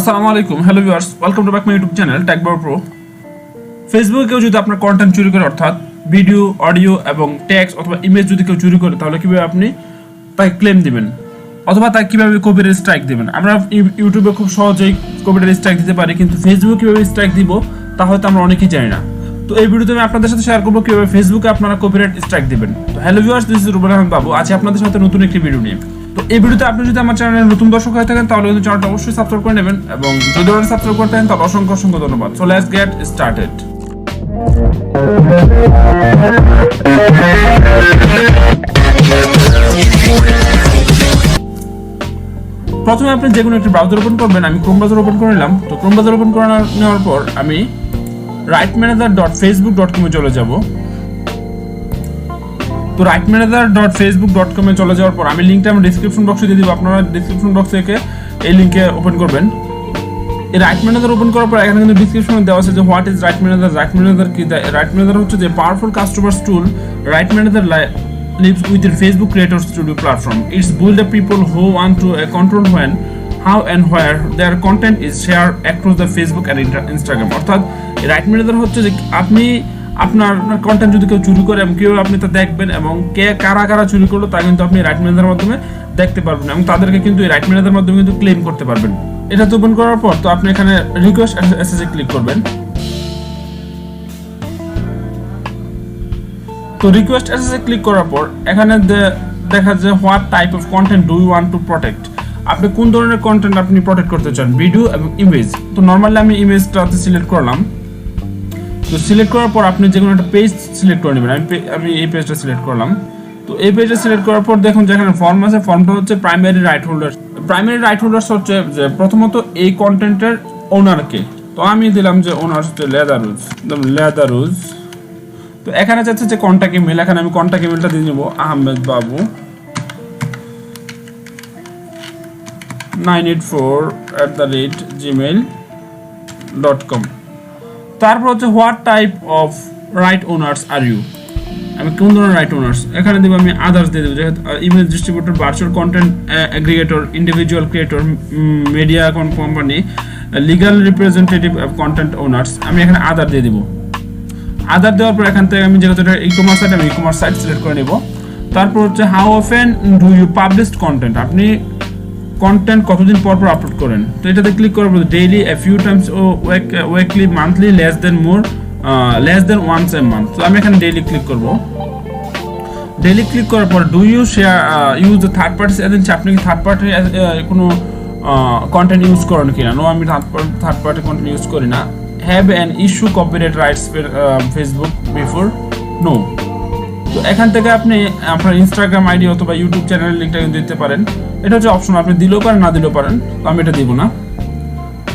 আসসালামু আলাইকুম, hello viewers, welcome to back my YouTube channel tech Babu pro. ফেসবুকে কেউ যদি আপনার কন্টেন্ট চুরি করে, অর্থাৎ ভিডিও, অডিও এবং টেক্সট অথবা ইমেজ যদি কেউ চুরি করে, তাহলে কিভাবে আপনি তাকে ক্লেম দিবেন অথবা তাকে কিভাবে কপিরাইট স্ট্রাইক দিবেন। আমরা ইউটিউবে খুব সহজেই কপিরাইট স্ট্রাইক দিতে পারি, কিন্তু ফেসবুকে কিভাবে স্ট্রাইক দিব তা হয়তো আমরা অনেকেই জানি না। তো এই ভিডিওতে আমি আপনাদের সাথে শেয়ার করবো কিভাবে ফেসবুকে আপনারা কপিরাইট স্ট্রাইক দিবেন। তো hello viewers, this is Rubel Ahmed বাবু, আছি আপনাদের সাথে নতুন একটি ভিডিও নিয়ে। তো এই ভিডিওতে আপনি যদি আমার চ্যানেলে নতুন দর্শক হয়ে থাকেন তাহলে কিন্তু চ্যানেলটা অবশ্যই সাবস্ক্রাইব করে নেবেন, এবং যদি অলরেডি সাবস্ক্রাইব করে থাকেন তাহলে অসংখ্য অসংখ্য ধন্যবাদ। So let's get started. প্রথমে আপনি যে কোনো একটি ব্রাউজার ওপেন করবেন। আমি ক্রোম ব্রাউজার ওপেন করে নিলাম। তো ক্রোম ব্রাউজার ওপেন করে নেওয়ার পর আমি rightmanager.facebook.com এ চলে যাব। তো rightmanager.facebook.com এ চলে যাওয়ার পর আমি লিংকটা আমার ডেসক্রিপশন বক্সে দিয়ে দিব, আপনারা ডেসক্রিপশন বক্স থেকে এই লিংকে ওপেন করবেন। এই রাইট ম্যানেজার ওপেন করার পর এখানে কিন্তু ডেসক্রিপশনে দেওয়া আছে যে what is right manager. Right manager কি? রাইট ম্যানেজার হচ্ছে যে powerful customers tool right manager lives within Facebook Creator Studio platform. It's built the people who want to control when, how and where their content is shared across the Facebook and Instagram. অর্থাৎ right manager হচ্ছে যে আপনি আপনার content যদি কেউ চুরি করে এবং কেউ আপনি তা দেখবেন, এবং কে কারা কারা চুরি করলো তা কিন্তু আপনি রাইট ম্যানেজারের মাধ্যমে দেখতে পারবেন, এবং তাদেরকে কিন্তু এই রাইট ম্যানেজারের মাধ্যমে কিন্তু ক্লেম করতে পারবেন। এটা ওপেন করার পর তো আপনি এখানে রিকোয়েস্ট এসএসএ ক্লিক করবেন। তো রিকোয়েস্ট এসএসএ ক্লিক করার পর এখানে দেখা যায় what type of content do you want to protect. আপনি কোন ধরনের কন্টেন্ট আপনি প্রটেক্ট করতে চান, ভিডিও এবং ইমেজ। তো নর্মালি আমি ইমেজটাতে সিলেক্ট করলাম। তো সিলেক্ট করার পর আপনি যে কোনো একটা পেজ সিলেক্ট করে নেবেন। আমি এই পেজটা সিলেক্ট করলাম। তো এই পেজটা সিলেক্ট করার পর দেখুন যেখানে ফর্ম আছে, ফর্মটা হচ্ছে primary right holder. Primary right holders হচ্ছে যে প্রথমত এই কন্টেন্টের ওনারকে। তো আমি দিলাম যে ওনার হচ্ছে লেদারুজ। তো এখানে যাচ্ছে যে কন্ট্যাক্ট ইমেল, এখানে আমি কন্ট্যাক্ট ইমেলটা দিয়ে দেবো আহমেদ বাবু 984@gmail.com। তারপর হচ্ছে what type of right owners are you. আমি কোন ধরনের রাইট ওনার্স এখানে দেবো, আমি আদার্স দিয়ে দেবো, যেহেতু image distributor, virtual content aggregator, individual creator, media company, legal representative of content owners. আমি এখানে আদার দিয়ে দিব। আদার দেওয়ার পর এখান থেকে আমি যেহেতু ই কমার্স সাইট, আমি ই কমার্স সাইট সিলেক্ট করে নেব। তারপর হচ্ছে how often do you publish content, আপনি কন্টেন্ট কতদিন পর পর আপলোড করেন। তো এটাতে ক্লিক করার পর ডেইলি, এ ফিউ টাইমস, ও weekly, monthly, less than once a month. তো আমি এখানে ডেইলি ক্লিক করব। ডেইলি ক্লিক করার পর do you share use the third party agency, আপনি কি থার্ড পার্টি কোনো কন্টেন্ট ইউজ করেন কিনা। নো, আমি থার্ড পার্টি কন্টেন্ট ইউজ করি না। Have an issue copyright rights Facebook before, no. তো এখান থেকে আপনি আপনার ইনস্টাগ্রাম আইডি অথবা ইউটিউব চ্যানেলের লিঙ্কটা কিন্তু দিতে পারেন। এটা হচ্ছে অপশন, আপনি দিলেও পারেন না দিলেও পারেন। তো আমি এটা দিব না।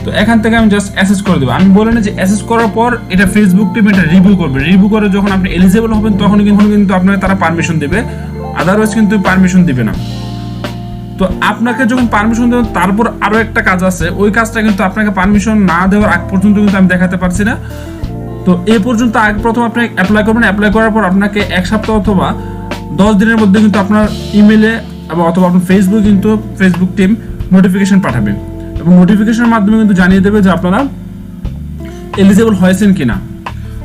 তো এখান থেকে আমি জাস্ট অ্যাসেস করে দেবো। আমি বলে না যে অ্যাসেস করার পর এটা ফেসবুক টিম এটা রিভিউ করবে। রিভিউ করে যখন আপনি এলিজিবল হবেন তখন কিন্তু আপনাকে তারা পারমিশন দেবে, আদারওয়াইজ কিন্তু পারমিশন দিবে না। তো আপনাকে যখন পারমিশন দেবেন তারপর আরও একটা কাজ আছে, ওই কাজটা কিন্তু আপনাকে পারমিশন না দেওয়ার আগ পর্যন্ত কিন্তু আমি দেখাতে পারছি না। তো এই পর্যন্ত আগে প্রথম আপনি অ্যাপ্লাই করবেন। অ্যাপ্লাই করার পর আপনাকে 1 সপ্তাহ অথবা 10 দিনের মধ্যে কিন্তু আপনার ইমেলে অথবা আপনার ফেসবুক টিম নোটিফিকেশন পাঠাবে, এবং নোটিফিকেশনের মাধ্যমে কিন্তু জানিয়ে দেবে যে আপনারা এলিজিবল হয়েছেন কিনা।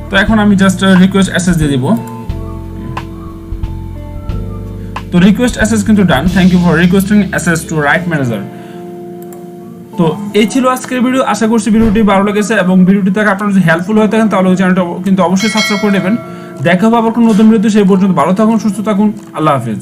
তো এখন আমি জাস্ট রিকোয়েস্ট অ্যাসেস দিয়ে দিব। তো রিকোয়েস্ট অ্যাসেস কিন্তু done. Thank you for requesting access to right manager. তো এই ছিল আজকের ভিডিও। আশা করছি ভিডিওটি ভালো লেগেছে, এবং ভিডিওটি থেকে আপনারা যদি হেল্পফুল হয়ে থাকেন তাহলে ওই চ্যানেলটা কিন্তু অবশ্যই সাবস্ক্রাইব করে নেবেন। দেখা হবে আবার কোনো নতুন ভিডিওতে। সেই পর্যন্ত ভালো থাকুন, সুস্থ থাকুন, আল্লাহ হাফেজ।